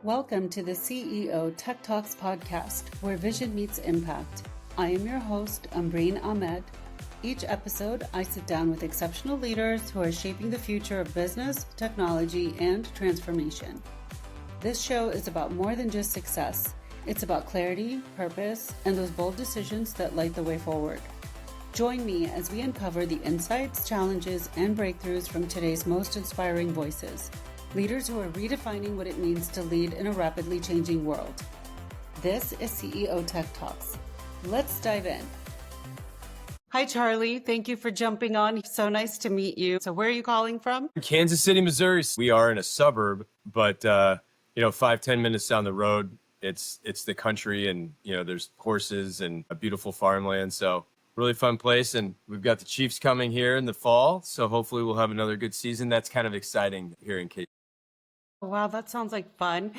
Welcome to the CEO Tech Talks podcast, where vision meets impact. I am your host, Ambreen Ahmed. Each episode, I sit down with exceptional leaders who are shaping the future of business, technology, and transformation. This show is about more than just success. It's about clarity, purpose, and those bold decisions that light the way forward. Join me as we uncover the insights, challenges, and breakthroughs from today's most inspiring voices. Leaders who are redefining what it means to lead in a rapidly changing world. This is CEO Tech Talks. Let's dive in. Hi, Charlie. Thank you for jumping on. So nice to meet you. So where are you calling from? Kansas City, Missouri. We are in a suburb, but 5-10 minutes down the road, it's the country, and there's horses and a beautiful farmland. So really fun place, and we've got the Chiefs coming here in the fall. So hopefully we'll have another good season. That's kind of exciting here in Kansas. Wow, that sounds like fun.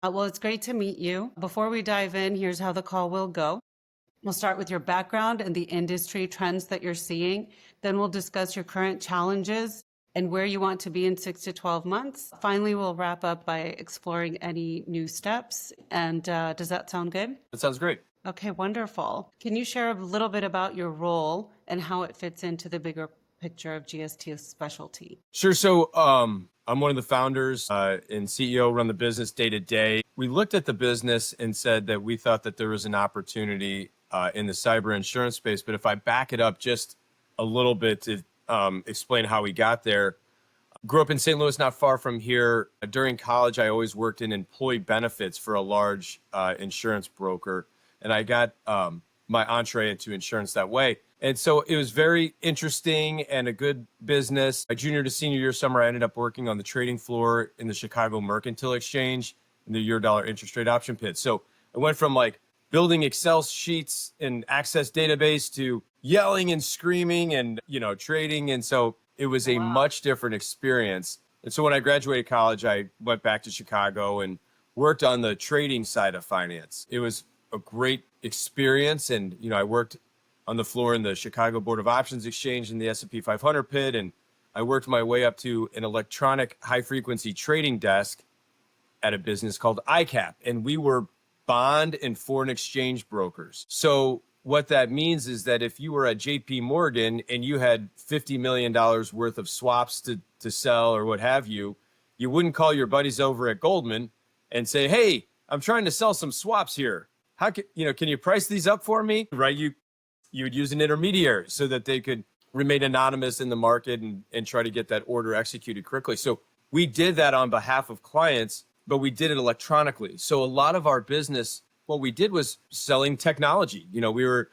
Well, it's great to meet you. Before we dive in, here's how the call will go. We'll start with your background and the industry trends that you're seeing. Then we'll discuss your current challenges and where you want to be in 6 to 12 months. Finally, we'll wrap up by exploring any new steps. And does that sound good? That sounds great. Okay, wonderful. Can you share a little bit about your role and how it fits into the bigger picture of GST specialty? Sure. So I'm one of the founders and CEO, run the business day to day. We looked at the business and said that we thought that there was an opportunity in the cyber insurance space. But if I back it up just a little bit to explain how we got there, grew up in St. Louis, not far from here. During college, I always worked in employee benefits for a large insurance broker. And I got my entree into insurance that way. And so it was very interesting and a good business. My junior to senior year summer, I ended up working on the trading floor in the Chicago Mercantile Exchange in the Eurodollar interest rate option pit. So I went from like building Excel sheets and Access database to yelling and screaming and, trading. And so it was a much different experience. And so when I graduated college, I went back to Chicago and worked on the trading side of finance. It was a great experience. And, I worked on the floor in the Chicago Board of Options Exchange in the S&P 500 pit. And I worked my way up to an electronic high frequency trading desk at a business called ICAP. And we were bond and foreign exchange brokers. So what that means is that if you were at JP Morgan and you had $50 million worth of swaps to sell or what have you, you wouldn't call your buddies over at Goldman and say, hey, I'm trying to sell some swaps here. How can you price these up for me? Right? You would use an intermediary so that they could remain anonymous in the market and try to get that order executed quickly. So we did that on behalf of clients, but we did it electronically. So a lot of our business, what we did was selling technology. We were,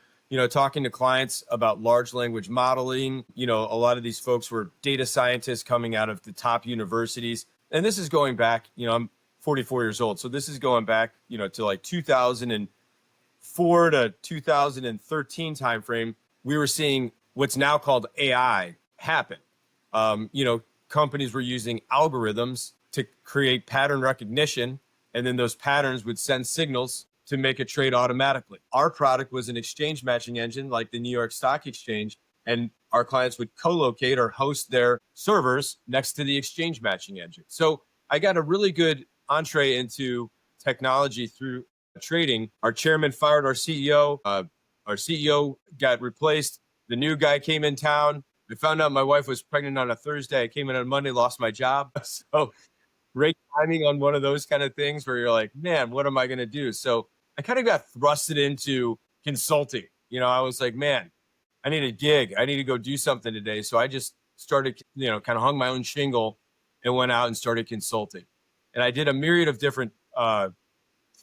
talking to clients about large language modeling. A lot of these folks were data scientists coming out of the top universities. And this is going back, I'm 44 years old. So this is going back, to like 2004 to 2013 timeframe. We were seeing what's now called AI happen. Companies were using algorithms to create pattern recognition, and then those patterns would send signals to make a trade automatically. Our product was an exchange matching engine like the New York Stock Exchange, and our clients would co-locate or host their servers next to the exchange matching engine. So I got a really good entree into technology through trading. Our chairman fired our CEO. Our CEO got replaced. The new guy came in town. I found out my wife was pregnant on a Thursday. I came in on Monday, lost my job. So great timing on one of those kind of things where you're like, man, what am I going to do? So I kind of got thrusted into consulting. I was like, man, I need a gig. I need to go do something today. So I just started, kind of hung my own shingle and went out and started consulting. And I did a myriad of different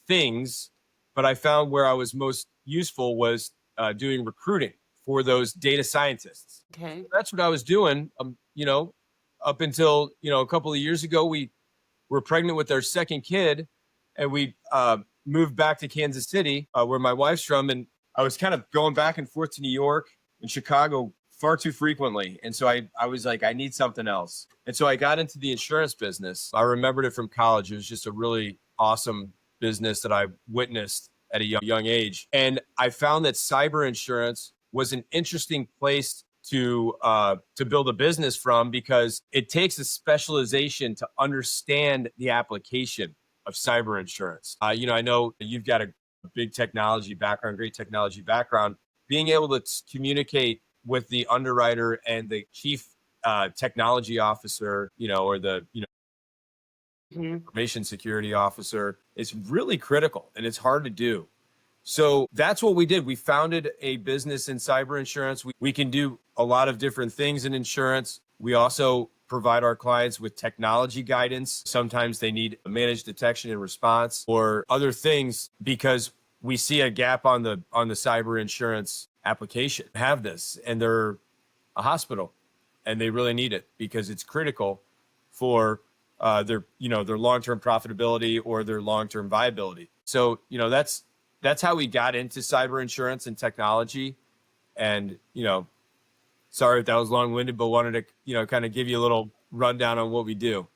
things, but I found where I was most useful was doing recruiting for those data scientists. Okay. That's what I was doing, up until, a couple of years ago. We were pregnant with our second kid, and we moved back to Kansas City, where my wife's from. And I was kind of going back and forth to New York and Chicago far too frequently. And so I was like, I need something else. And so I got into the insurance business. I remembered it from college. It was just a really awesome business that I witnessed at a young age. And I found that cyber insurance was an interesting place to build a business from, because it takes a specialization to understand the application of cyber insurance. I know you've got a big technology background, great technology background. Being able to communicate with the underwriter and the chief technology officer, or the information security officer is really critical, and it's hard to do. So that's what we did. We founded a business in cyber insurance. We can do a lot of different things in insurance. We also provide our clients with technology guidance. Sometimes they need managed detection and response or other things because we see a gap on the cyber insurance application. Have this, and they're a hospital, and they really need it because it's critical for their long-term profitability or their long-term viability. So that's how we got into cyber insurance and technology. And sorry if that was long-winded, but wanted to kind of give you a little rundown on what we do.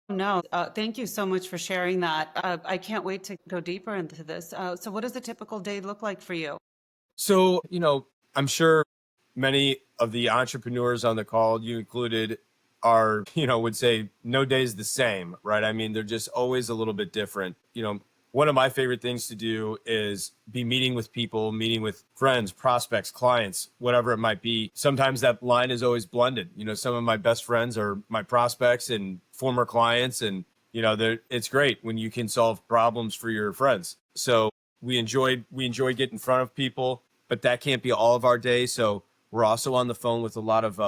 No, thank you so much for sharing that. I can't wait to go deeper into this. So what does a typical day look like for you? So, I'm sure many of the entrepreneurs on the call, you included, are, would say no day's the same, right? I mean, they're just always a little bit different. One of my favorite things to do is be meeting with people, meeting with friends, prospects, clients, whatever it might be. Sometimes that line is always blended. Some of my best friends are my prospects and former clients. And, it's great when you can solve problems for your friends. So we enjoy getting in front of people, but that can't be all of our day. So we're also on the phone with a lot of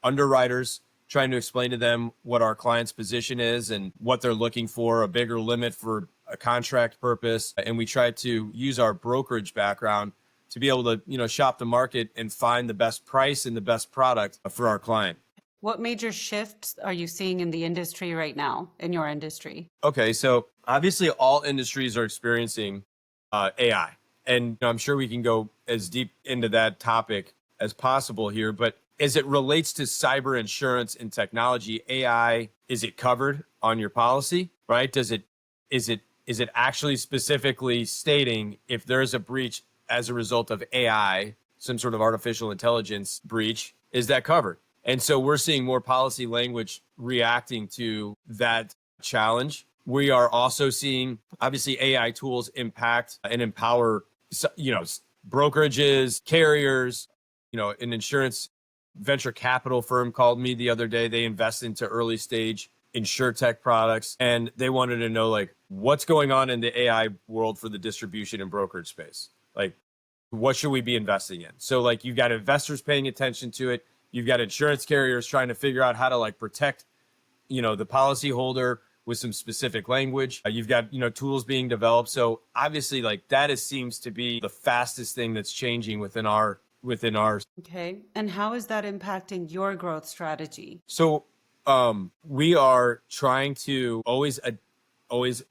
underwriters, trying to explain to them what our client's position is and what they're looking for, a bigger limit for a contract purpose. And we try to use our brokerage background to be able to, shop the market and find the best price and the best product for our client. What major shifts are you seeing in the industry right now, in your industry? Okay, so obviously all industries are experiencing AI. And I'm sure we can go as deep into that topic as possible here. But as it relates to cyber insurance and technology, AI, is it covered on your policy, right? Is it actually specifically stating if there is a breach as a result of AI, some sort of artificial intelligence breach, is that covered? And so we're seeing more policy language reacting to that challenge. We are also seeing, obviously, AI tools impact and empower, brokerages, carriers. An insurance venture capital firm called me the other day. They invest into early stage insurtech products, and they wanted to know what's going on in the AI world for the distribution and brokerage space. What should we be investing in? So you've got investors paying attention to it. You've got insurance carriers trying to figure out how to protect, the policyholder with some specific language. You've got, tools being developed. So obviously that seems to be the fastest thing that's changing within our. Okay. And how is that impacting your growth strategy? So we are trying to always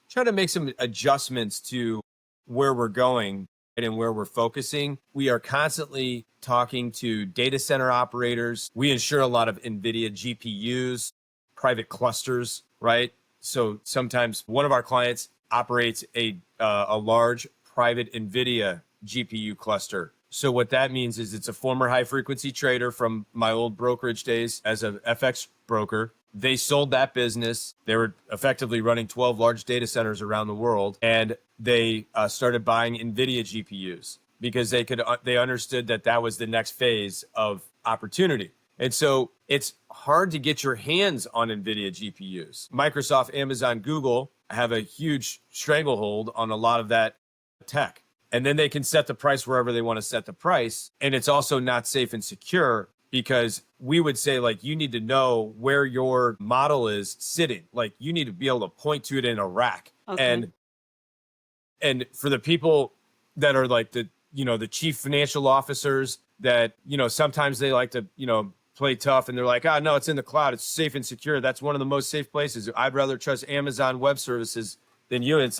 try to make some adjustments to where we're going and where we're focusing. We are constantly talking to data center operators. We insure a lot of NVIDIA GPUs, private clusters, right? So sometimes one of our clients operates a large private NVIDIA GPU cluster. So what that means is it's a former high frequency trader from my old brokerage days as a FX broker. They sold that business. They were effectively running 12 large data centers around the world, and they started buying NVIDIA GPUs because they understood that was the next phase of opportunity. And so it's hard to get your hands on NVIDIA GPUs. Microsoft, Amazon, Google have a huge stranglehold on a lot of that tech. And then they can set the price wherever they want to set the price. And it's also not safe and secure because we would say you need to know where your model is sitting. You need to be able to point to it in a rack. Okay. And for the people that are the chief financial officers that, sometimes they like to, play tough and they're like, no, it's in the cloud. It's safe and secure. That's one of the most safe places. I'd rather trust Amazon Web Services than you. And it's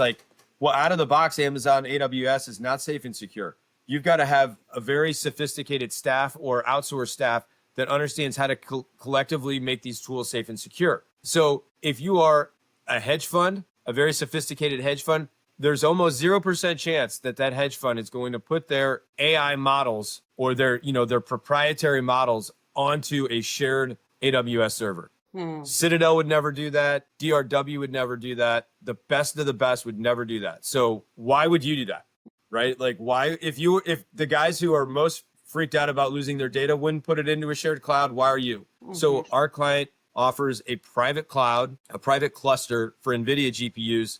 well, out of the box, Amazon AWS is not safe and secure. You've got to have a very sophisticated staff or outsourced staff that understands how to collectively make these tools safe and secure. So if you are a hedge fund, a very sophisticated hedge fund, there's almost 0% chance that hedge fund is going to put their AI models or their proprietary models onto a shared AWS server. Citadel would never do that. DRW would never do that. The best of the best would never do that. So why would you do that? Right? Like why, if the guys who are most freaked out about losing their data wouldn't put it into a shared cloud, why are you? So our client offers a private cloud, a private cluster for NVIDIA GPUs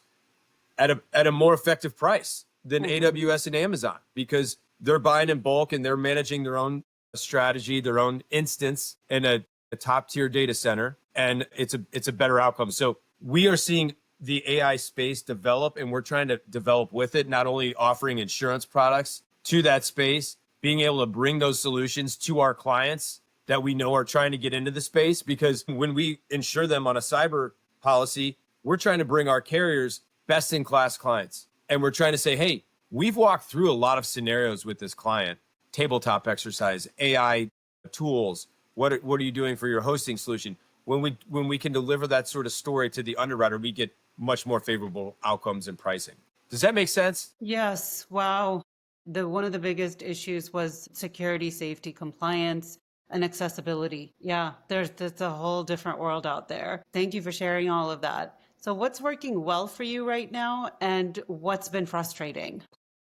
at a more effective price than AWS and Amazon, because they're buying in bulk and they're managing their own strategy, their own instance in a top tier data center, and it's a better outcome. So we are seeing the AI space develop, and we're trying to develop with it, not only offering insurance products to that space, being able to bring those solutions to our clients that we know are trying to get into the space, because when we insure them on a cyber policy, we're trying to bring our carriers best in class clients. And we're trying to say, hey, we've walked through a lot of scenarios with this client, tabletop exercise, AI tools. What are you doing for your hosting solution? When we can deliver that sort of story to the underwriter, we get much more favorable outcomes in pricing. Does that make sense? Yes. Wow. One of the biggest issues was security, safety, compliance, and accessibility. Yeah, there's a whole different world out there. Thank you for sharing all of that. So what's working well for you right now, and what's been frustrating?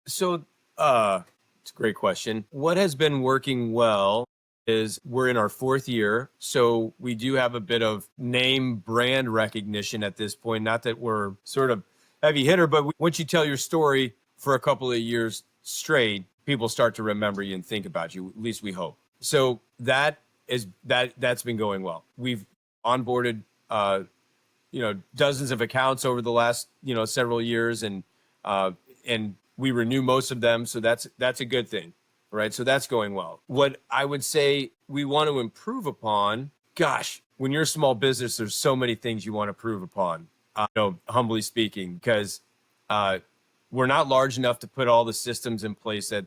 So it's a great question. What has been working well is we're in our fourth year. So we do have a bit of name brand recognition at this point. Not that we're sort of heavy hitter, but once you tell your story for a couple of years straight, people start to remember you and think about you. At least we hope. So that's been going well. We've onboarded dozens of accounts over the last several years, and we renew most of them. So that's a good thing. Right. So that's going well. What I would say we want to improve upon, gosh, when you're a small business, there's so many things you want to improve upon, humbly speaking, because we're not large enough to put all the systems in place that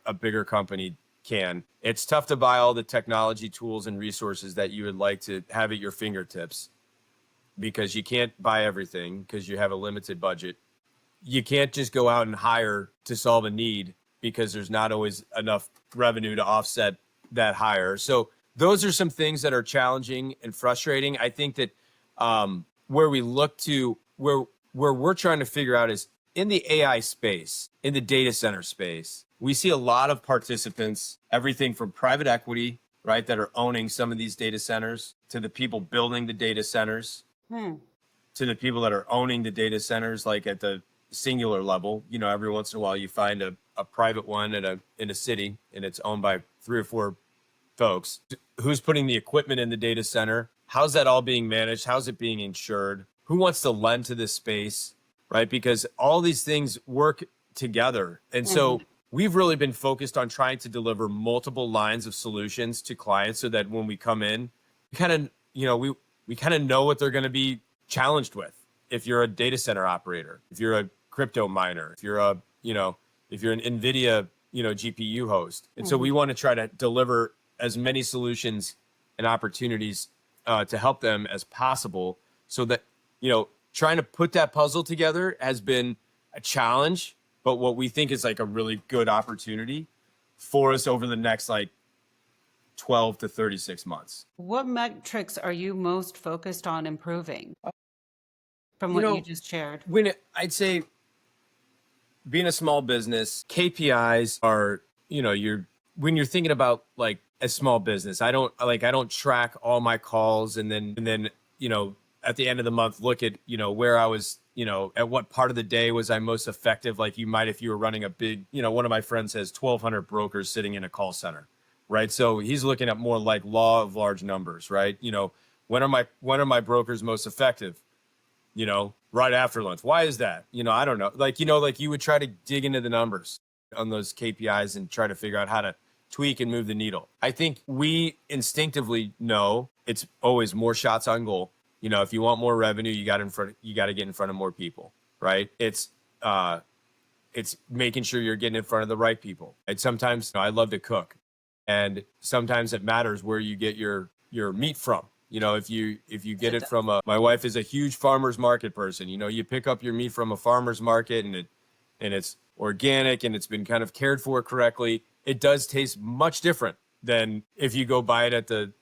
a bigger company can. It's tough to buy all the technology tools and resources that you would like to have at your fingertips, because you can't buy everything because you have a limited budget. You can't just go out and hire to solve a need, because there's not always enough revenue to offset that hire. So those are some things that are challenging and frustrating. I think that where we're trying to figure out is in the AI space, in the data center space, we see a lot of participants, everything from private equity, right, that are owning some of these data centers, to the people building the data centers, to the people that are owning the data centers, like at the singular level. Every once in a while you find a private one in a city, and it's owned by 3 or 4 folks. Who's putting the equipment in the data center? How's that all being managed? How's it being insured? Who wants to lend to this space, right? Because all these things work together. And so we've really been focused on trying to deliver multiple lines of solutions to clients, so that when we come in, we kind of know what they're going to be challenged with. If you're a data center operator, if you're a crypto miner, if you're an NVIDIA, GPU host. And so we want to try to deliver as many solutions and opportunities to help them as possible, so that, trying to put that puzzle together has been a challenge, but what we think is like a really good opportunity for us over the next 12 to 36 months. What metrics are you most focused on improving from what you just shared? I'd say, being a small business, KPIs are, when you're thinking about a small business, I don't track all my calls and then at the end of the month look at where I was, at what part of the day was I most effective, like you might if you were running a big, one of my friends has 1,200 brokers sitting in a call center, right? So he's looking at more like law of large numbers, right? When are my brokers most effective? Right after lunch. Why is that? I don't know. You would try to dig into the numbers on those KPIs and try to figure out how to tweak and move the needle. I think we instinctively know it's always more shots on goal. If you want more revenue, you got to get in front of more people, right? It's making sure you're getting in front of the right people. And sometimes I love to cook, and sometimes it matters where you get your meat from. If you get it from my wife is a huge farmer's market person. You pick up your meat from a farmer's market, and it's organic and it's been kind of cared for correctly. It does taste much different than if you go buy it at the,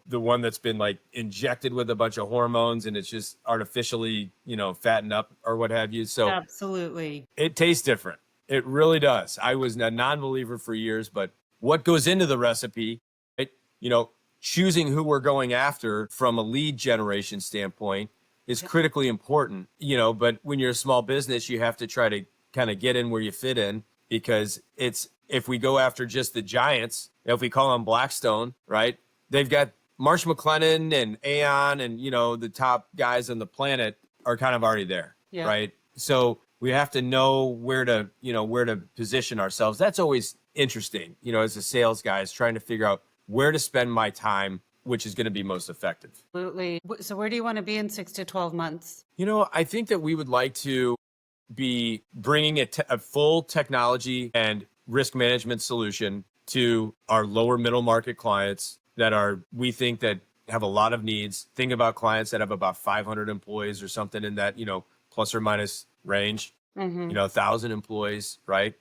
the one that's been like injected with a bunch of hormones and it's just artificially, fattened up or what have you. So Absolutely. it tastes different. It really does. I was a non-believer for years, but what goes into the recipe, right? Choosing who we're going after from a lead generation standpoint is critically important, but when you're a small business, you have to try to kind of get in where you fit in, because if we go after just the giants, if we call them Blackstone, right? They've got Marsh McLennan and Aon and, the top guys on the planet are kind of already there, right? So we have to know where to position ourselves. That's always interesting, as a sales guy, is trying to figure out where to spend my time, which is going to be most effective. Absolutely. So where do you want to be in 6 to 12 months? I think that we would like to be bringing a full technology and risk management solution to our lower middle market clients we think that have a lot of needs. Think about clients that have about 500 employees or something in that, plus or minus range, 1,000 employees, right?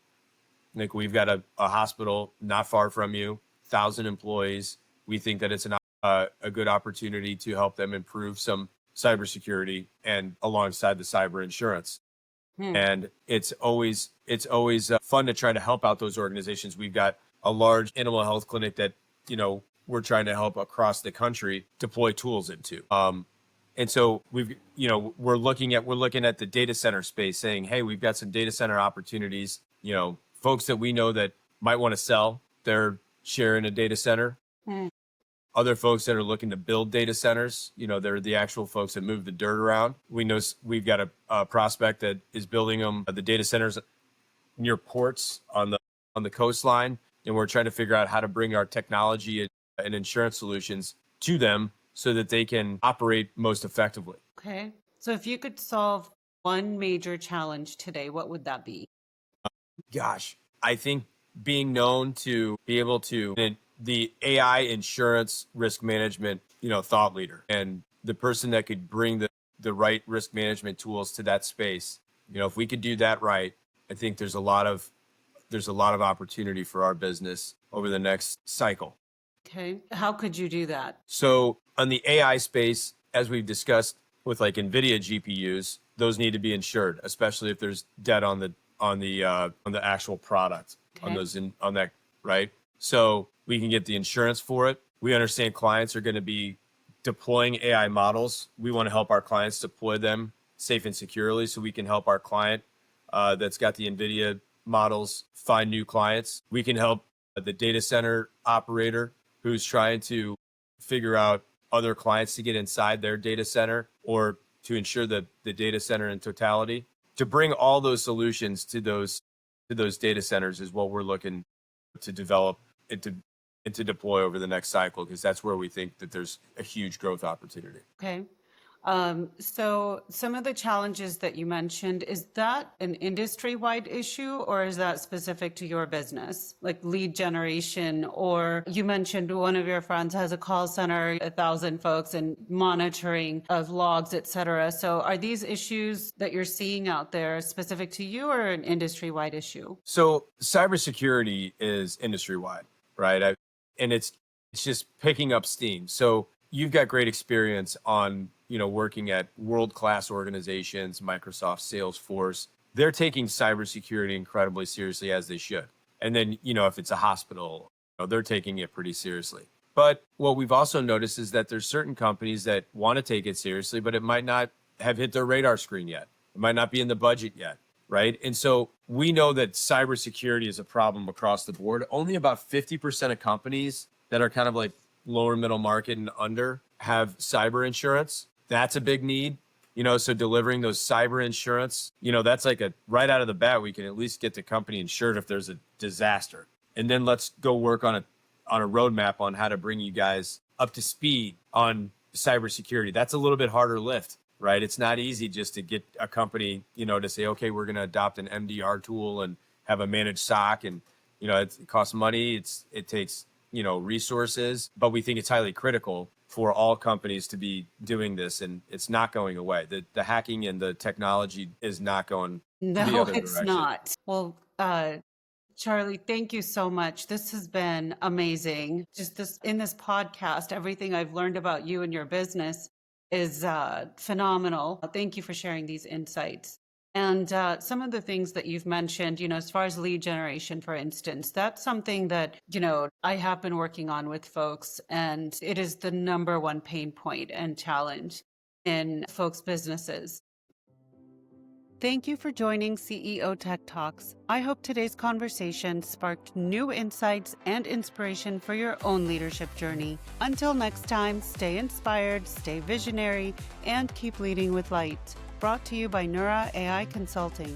Like we've got a hospital not far from you, 1,000 employees. We think that it's a good opportunity to help them improve some cybersecurity and alongside the cyber insurance. And it's always fun to try to help out those organizations. We've got a large animal health clinic that, we're trying to help across the country deploy tools into. And so we're looking at the data center space, saying, hey, we've got some data center opportunities, folks that we know that might want to sell their share in a data center. Other folks that are looking to build data centers, they're the actual folks that move the dirt around. We know we've got a prospect that is building the data centers near ports on the coastline, and we're trying to figure out how to bring our technology and insurance solutions to them so that they can operate most effectively. Okay. So if you could solve one major challenge today, what would that be? Gosh, I think being known to be able to the AI insurance risk management, thought leader, and the person that could bring the right risk management tools to that space. If we could do that right, I think there's a lot of opportunity for our business over the next cycle. Okay. How could you do that? So on the AI space, as we've discussed with like NVIDIA GPUs, those need to be insured, especially if there's debt on the actual product, on that, right? So we can get the insurance for it. We understand clients are going to be deploying AI models. We want to help our clients deploy them safe and securely, so we can help our client that's got the NVIDIA models find new clients. We can help the data center operator who's trying to figure out other clients to get inside their data center or to ensure the data center in totality. To bring all those solutions to those data centers is what we're looking to develop and to deploy over the next cycle, because that's where we think that there's a huge growth opportunity. Okay. So some of the challenges that you mentioned, is that an industry-wide issue or is that specific to your business, like lead generation? Or you mentioned one of your friends has a call center, 1,000 folks, and monitoring of logs, et cetera. So are these issues that you're seeing out there specific to you or an industry-wide issue? So cybersecurity is industry-wide, right? And it's just picking up steam. So you've got great experience on working at world-class organizations, Microsoft, Salesforce. They're taking cybersecurity incredibly seriously, as they should. And then, if it's a hospital, they're taking it pretty seriously. But what we've also noticed is that there's certain companies that want to take it seriously, but it might not have hit their radar screen yet. It might not be in the budget yet, right? And so we know that cybersecurity is a problem across the board. Only about 50% of companies that are kind of like lower middle market and under have cyber insurance. That's a big need, so delivering those cyber insurance, that's like right out of the bat, we can at least get the company insured if there's a disaster. And then let's go work on a roadmap on how to bring you guys up to speed on cybersecurity. That's a little bit harder lift, right? It's not easy just to get a company, to say, okay, we're going to adopt an MDR tool and have a managed SOC. And, it costs money. It takes, resources, but we think it's highly critical for all companies to be doing this, and it's not going away. The hacking and the technology is not going the other No, it's direction. not. Well, Charlie, thank you so much. This has been amazing. Just in this podcast, everything I've learned about you and your business is phenomenal. Thank you for sharing these insights. And some of the things that you've mentioned, as far as lead generation, for instance, that's something that, I have been working on with folks, and it is the number one pain point and challenge in folks' businesses. Thank you for joining CEO Tech Talks. I hope today's conversation sparked new insights and inspiration for your own leadership journey. Until next time, stay inspired, stay visionary, and keep leading with light. Brought to you by Neura AI Consulting.